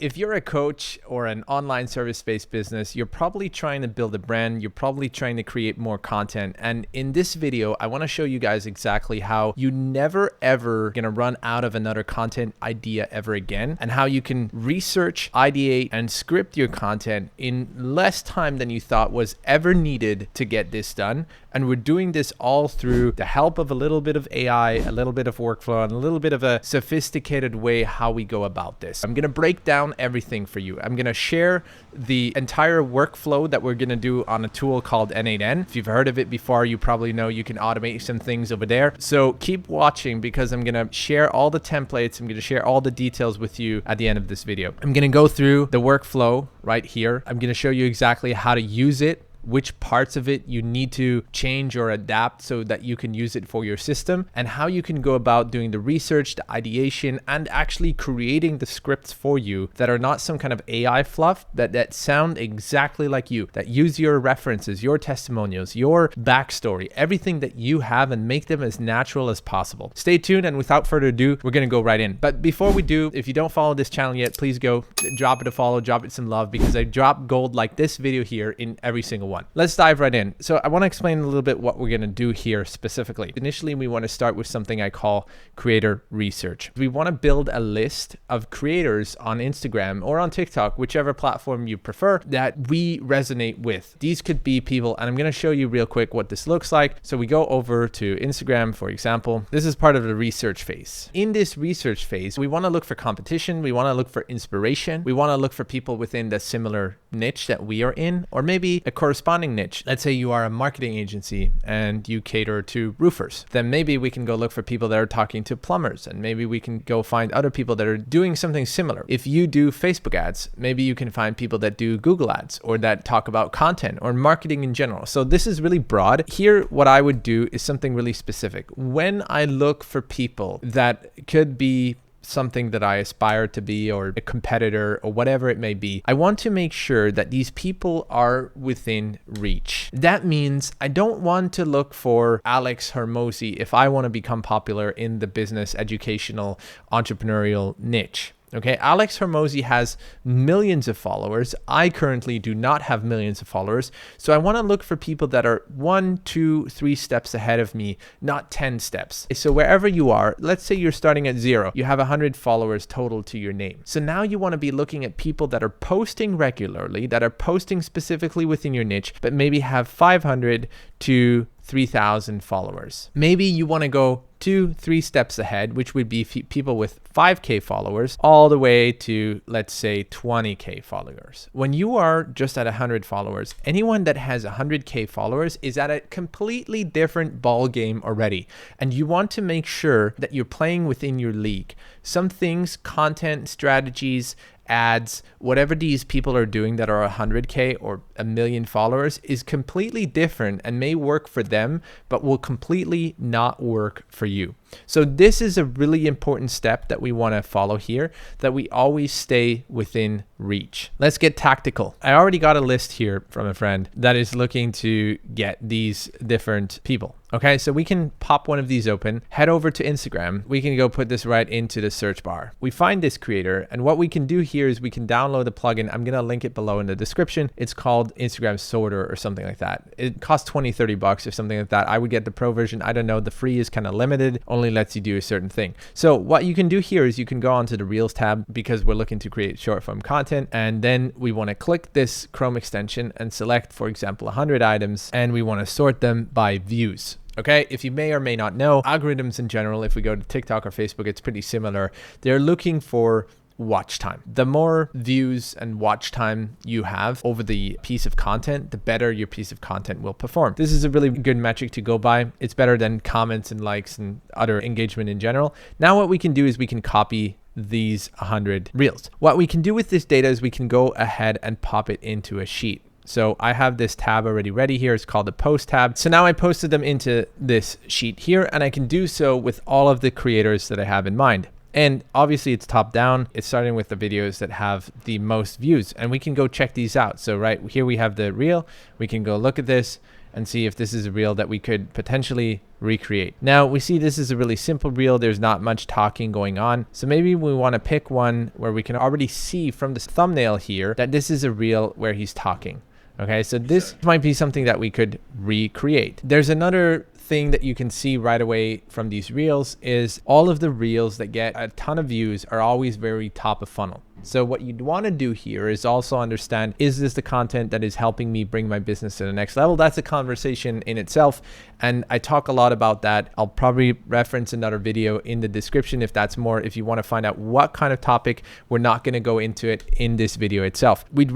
If you're a coach or an online service-based business, you're probably trying to build a brand, you're probably trying to create more content. And in this video, I want to show you guys exactly how you never ever gonna run out of another content idea ever again, and how you can research, ideate, and script your content in less time than you thought was ever needed to get this done. And we're doing this all through the help of a little bit of AI, a little bit of workflow, and a little bit of a sophisticated way how we go about this. I'm gonna break down everything for you. I'm gonna share the entire workflow that we're gonna do on a tool called N8N. If you've heard of it before, you probably know you can automate some things over there. So keep watching because I'm gonna share all the templates. I'm gonna share all the details with you at the end of this video. I'm gonna go through the workflow right here. I'm gonna show you exactly how to use it, which parts of it you need to change or adapt so that you can use it for your system, and how you can go about doing the research, the ideation, and actually creating the scripts for you that are not some kind of AI fluff, that sound exactly like you, that use your references, your testimonials, your backstory, everything that you have, and make them as natural as possible. Stay tuned, and without further ado, we're gonna go right in. But before we do, if you don't follow this channel yet, please go drop it a follow, drop it some love, because I drop gold like this video here in every single one. Let's dive right in. So I want to explain a little bit what we're going to do here specifically. Initially, we want to start with something I call creator research. We want to build a list of creators on Instagram or on TikTok, whichever platform you prefer, that we resonate with. These could be people, and I'm going to show you real quick what this looks like. So we go over to Instagram, for example. This is part of the research phase. In this research phase, we want to look for competition. We want to look for inspiration. We want to look for people within the similar niche that we are in, or maybe a corresponding niche. Let's say you are a marketing agency and you cater to roofers. Then maybe we can go look for people that are talking to plumbers, and maybe we can go find other people that are doing something similar. If you do Facebook ads, maybe you can find people that do Google ads or that talk about content or marketing in general. So this is really broad. Here, what I would do is something really specific. When I look for people that could be something that I aspire to be, or a competitor, or whatever it may be, I want to make sure that these people are within reach. That means I don't want to look for Alex Hormozi if I want to become popular in the business, educational, entrepreneurial niche. Okay, Alex Hormozi has millions of followers. I currently do not have millions of followers. So I want to look for people that are 1, 2, 3 steps ahead of me, not 10 steps. So wherever you are, let's say you're starting at 0, you have 100 followers total to your name. So now you want to be looking at people that are posting regularly, that are posting specifically within your niche, but maybe have 500 to 3,000 followers. Maybe you want to go 2, 3 steps ahead, which would be people with 5K followers all the way to, let's say, 20K followers. When you are just at 100 followers, anyone that has 100K followers is at a completely different ball game already. And you want to make sure that you're playing within your league. Some things, content, strategies, ads, whatever these people are doing that are 100K or 1 million followers is completely different and may work for them, but will completely not work for you. So this is a really important step that we want to follow here, that we always stay within reach. Let's get tactical. I already got a list here from a friend that is looking to get these different people. Okay, so we can pop one of these open, head over to Instagram. We can go put this right into the search bar. We find this creator, and what we can do here is we can download the plugin. I'm gonna link it below in the description. It's called Instagram Sorter or something like that. It costs 20, 30 bucks or something like that. I would get the pro version. I don't know, the free is kind of limited, only lets you do a certain thing. So what you can do here is you can go onto the Reels tab because we're looking to create short form content. And then we wanna click this Chrome extension and select, for example, 100 items, and we wanna sort them by views. Okay, if you may or may not know, algorithms in general, if we go to TikTok or Facebook, it's pretty similar. They're looking for watch time. The more views and watch time you have over the piece of content, the better your piece of content will perform. This is a really good metric to go by. It's better than comments and likes and other engagement in general. Now what we can do is we can copy these 100 reels. What we can do with this data is we can go ahead and pop it into a sheet. So I have this tab already ready here. It's called the post tab. So now I posted them into this sheet here, and I can do so with all of the creators that I have in mind. And obviously it's top down. It's starting with the videos that have the most views, and we can go check these out. So right here we have the reel. We can go look at this and see if this is a reel that we could potentially recreate. Now we see this is a really simple reel. There's not much talking going on. So maybe we want to pick one where we can already see from the thumbnail here that this is a reel where he's talking. Okay, so this might be something that we could recreate. There's another thing that you can see right away from these reels is all of the reels that get a ton of views are always very top of funnel. So what you'd want to do here is also understand, is this the content that is helping me bring my business to the next level? That's a conversation in itself. And I talk a lot about that. I'll probably reference another video in the description if you want to find out what kind of topic. We're not going to go into it in this video itself. We'd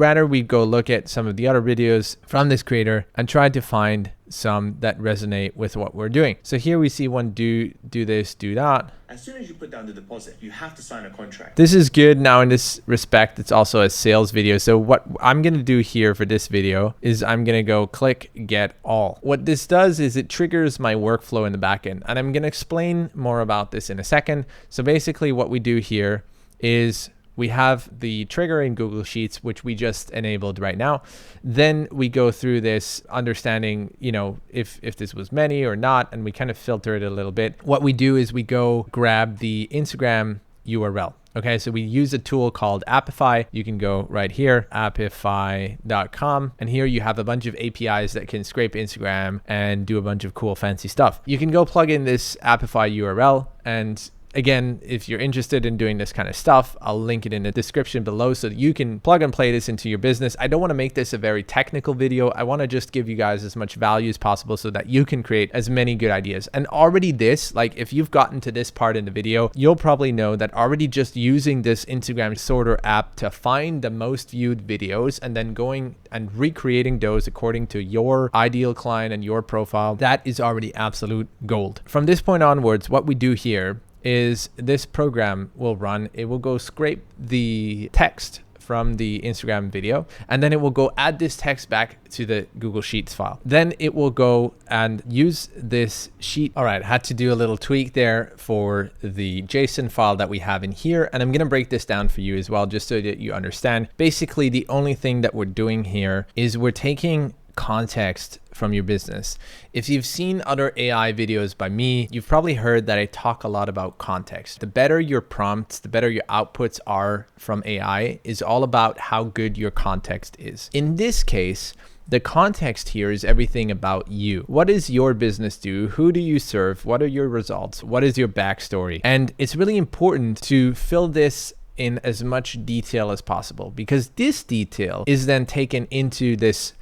go look at some of the other videos from this creator and try to find some that resonate with what we're doing. So here we see one do this, do that. As soon as you put down the deposit, you have to sign a contract. This is good. Now in this respect, it's also a sales video. So what I'm going to do here for this video is I'm going to go click get all. What this does is it triggers my workflow in the backend, and I'm going to explain more about this in a second. So basically what we do here is we have the trigger in Google Sheets, which we just enabled right now. Then we go through this understanding, if this was many or not, and we kind of filter it a little bit. What we do is we go grab the Instagram URL. Okay, so we use a tool called Appify. You can go right here, appify.com. And here you have a bunch of APIs that can scrape Instagram and do a bunch of cool, fancy stuff. You can go plug in this Appify URL, and again, if you're interested in doing this kind of stuff, I'll link it in the description below so that you can plug and play this into your business. I don't want to make this a very technical video. I want to just give you guys as much value as possible so that you can create as many good ideas. And already this, like if you've gotten to this part in the video, you'll probably know that already just using this Instagram sorter app to find the most viewed videos and then going and recreating those according to your ideal client and your profile, that is already absolute gold. From this point onwards, what we do here is this program will run. It will go scrape the text from the Instagram video, and then it will go add this text back to the Google Sheets file. Then it will go and use this sheet. All right, had to do a little tweak there for the JSON file that we have in here. And I'm gonna break this down for you as well, just so that you understand. Basically, the only thing that we're doing here is we're taking context from your business. If you've seen other AI videos by me, you've probably heard that I talk a lot about context. The better your prompts, the better your outputs are from AI is all about how good your context is. In this case, the context here is everything about you. What does your business do? Who do you serve? What are your results? What is your backstory? And it's really important to fill this in as much detail as possible, because this detail is then taken into this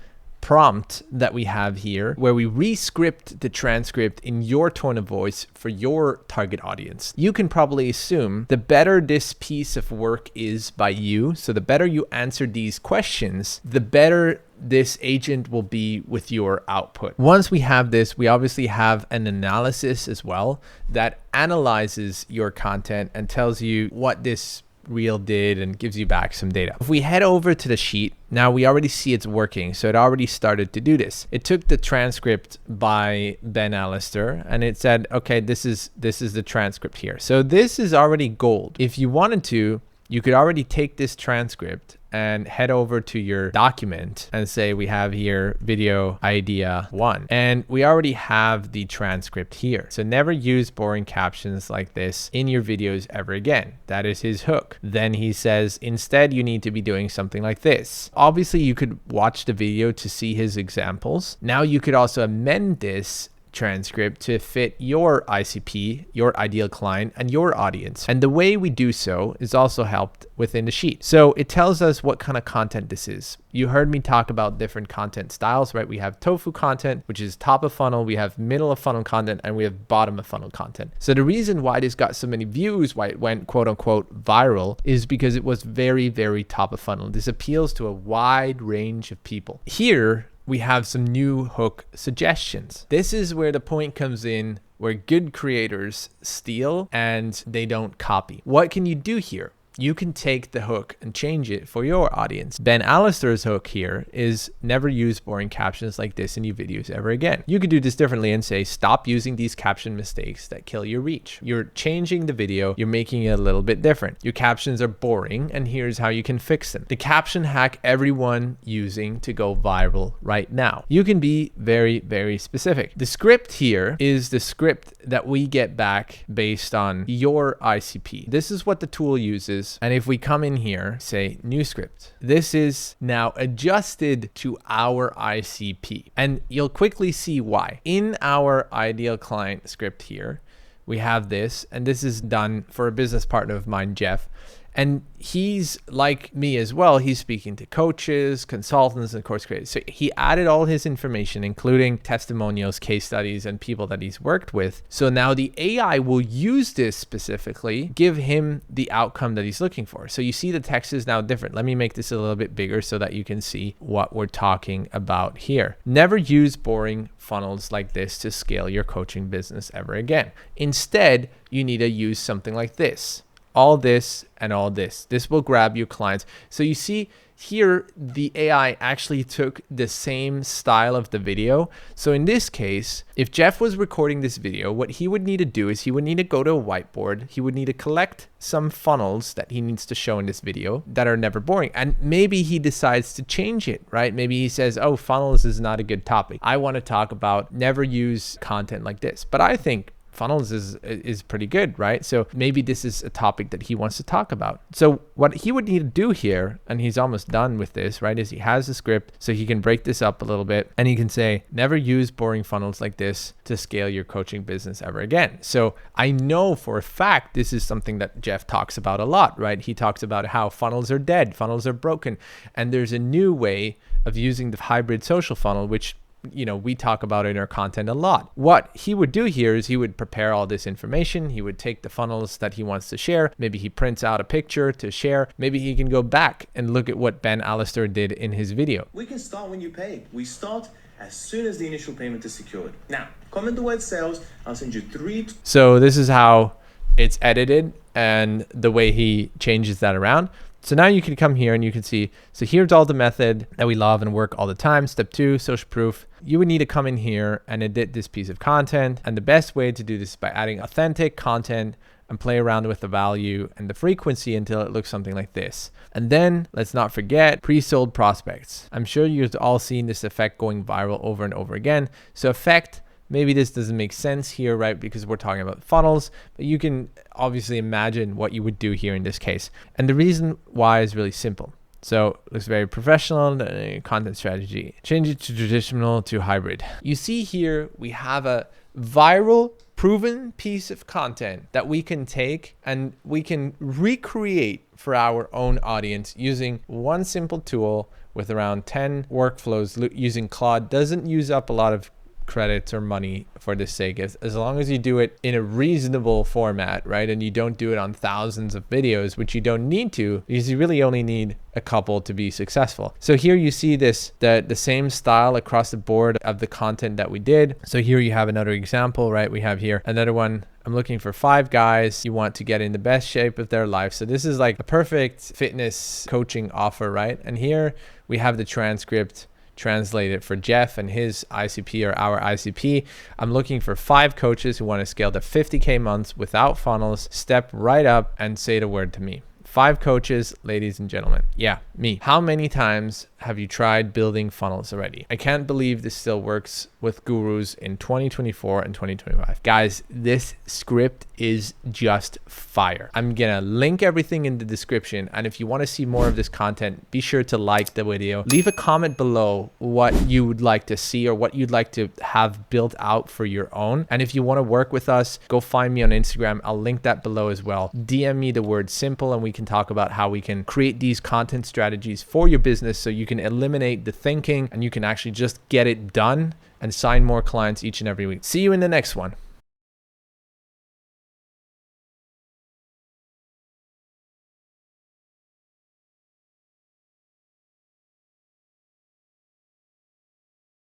prompt that we have here, where we re-script the transcript in your tone of voice for your target audience. You can probably assume the better this piece of work is by you, so the better you answer these questions, the better this agent will be with your output. Once we have this, we obviously have an analysis as well that analyzes your content and tells you what this reel did and gives you back some data. If we head over to the sheet, now we already see it's working. So it already started to do this. It took the transcript by Ben Allister and it said, okay, this is the transcript here. So this is already gold. If you wanted to, you could already take this transcript and head over to your document and say, we have here video idea 1, and we already have the transcript here. So never use boring captions like this in your videos ever again. That is his hook. Then he says, instead, you need to be doing something like this. Obviously, you could watch the video to see his examples. Now you could also amend this transcript to fit your ICP, your ideal client, and your audience. And the way we do so is also helped within the sheet. So it tells us what kind of content this is. You heard me talk about different content styles, right? We have tofu content, which is top of funnel. We have middle of funnel content, and we have bottom of funnel content. So the reason why this got so many views, why it went quote unquote viral, is because it was very, very top of funnel. This appeals to a wide range of people. Here, we have some new hook suggestions. This is where the point comes in, where good creators steal and they don't copy. What can you do here? you can take the hook and change it for your audience. Ben Allister's hook here is never use boring captions like this in your videos ever again. You could do this differently and say, stop using these caption mistakes that kill your reach. You're changing the video, you're making it a little bit different. Your captions are boring, and here's how you can fix them. The caption hack everyone using to go viral right now. You can be very, very specific. The script here is the script that we get back based on your ICP. This is what the tool uses. And if we come in here, say new script, this is now adjusted to our ICP. And you'll quickly see why. In our ideal client script here, we have this, and this is done for a business partner of mine, Jeff. And he's like me as well. He's speaking to coaches, consultants, and course creators. So he added all his information, including testimonials, case studies, and people that he's worked with. So now the AI will use this specifically, give him the outcome that he's looking for. So you see the text is now different. Let me make this a little bit bigger so that you can see what we're talking about here. Never use boring funnels like this to scale your coaching business ever again. Instead, you need to use something like this. All this and all this. This will grab your clients. So you see here, the AI actually took the same style of the video. So in this case, if Jeff was recording this video, what he would need to do is he would need to go to a whiteboard. He would need to collect some funnels that he needs to show in this video that are never boring. And maybe he decides to change it, right? Maybe he says, oh, funnels is not a good topic. I want to talk about never use content like this. But I think funnels is pretty good, right? So maybe this is a topic that he wants to talk about. So what he would need to do here, and he's almost done with this, right, is he has the script, so he can break this up a little bit, and he can say, never use boring funnels like this to scale your coaching business ever again. So I know for a fact this is something that Jeff talks about a lot, right? He talks about how funnels are dead, funnels are broken, and there's a new way of using the hybrid social funnel, which we talk about in our content a lot. What he would do here is he would prepare all this information. He would take the funnels that he wants to share. Maybe he prints out a picture to share. Maybe he can go back and look at what Ben Allister did in his video. We can start when you pay. We start as soon as the initial payment is secured. Now, comment the word sales. I'll send you 3. So this is how it's edited and the way he changes that around. So now you can come here and you can see, so here's all the method that we love and work all the time. Step 2, social proof. You would need to come in here and edit this piece of content. And the best way to do this is by adding authentic content and play around with the value and the frequency until it looks something like this. And then let's not forget pre-sold prospects. I'm sure you've all seen this effect going viral over and over again. So effect, maybe this doesn't make sense here, right? Because we're talking about funnels, but you can obviously imagine what you would do here in this case. And the reason why is really simple. So it looks very professional, content strategy. Change it to traditional to hybrid. You see here, we have a viral proven piece of content that we can take and we can recreate for our own audience using one simple tool with around 10 workflows using Claude. Doesn't use up a lot of credits or money for this sake, as long as you do it in a reasonable format, right? And you don't do it on thousands of videos, which you don't need to, because you really only need a couple to be successful. So here you see this, the same style across the board of the content that we did. So here you have another example, right? We have here another one. I'm looking for 5 guys you want to get in the best shape of their life. So this is like a perfect fitness coaching offer, right? And here we have the transcript translated for Jeff and his ICP or our ICP. I'm looking for 5 coaches who want to scale to 50K months without funnels. Step right up and say the word to me. 5 coaches, ladies and gentlemen. Yeah, me. How many times have you tried building funnels already? I can't believe this still works with gurus in 2024 and 2025. Guys, this script is just fire. I'm gonna link everything in the description. And if you want to see more of this content, be sure to like the video. Leave a comment below what you would like to see or what you'd like to have built out for your own. And if you want to work with us, go find me on Instagram. I'll link that below as well. DM me the word simple and we can talk about how we can create these content strategies for your business so you can eliminate the thinking and you can actually just get it done and sign more clients each and every week. See you in the next one.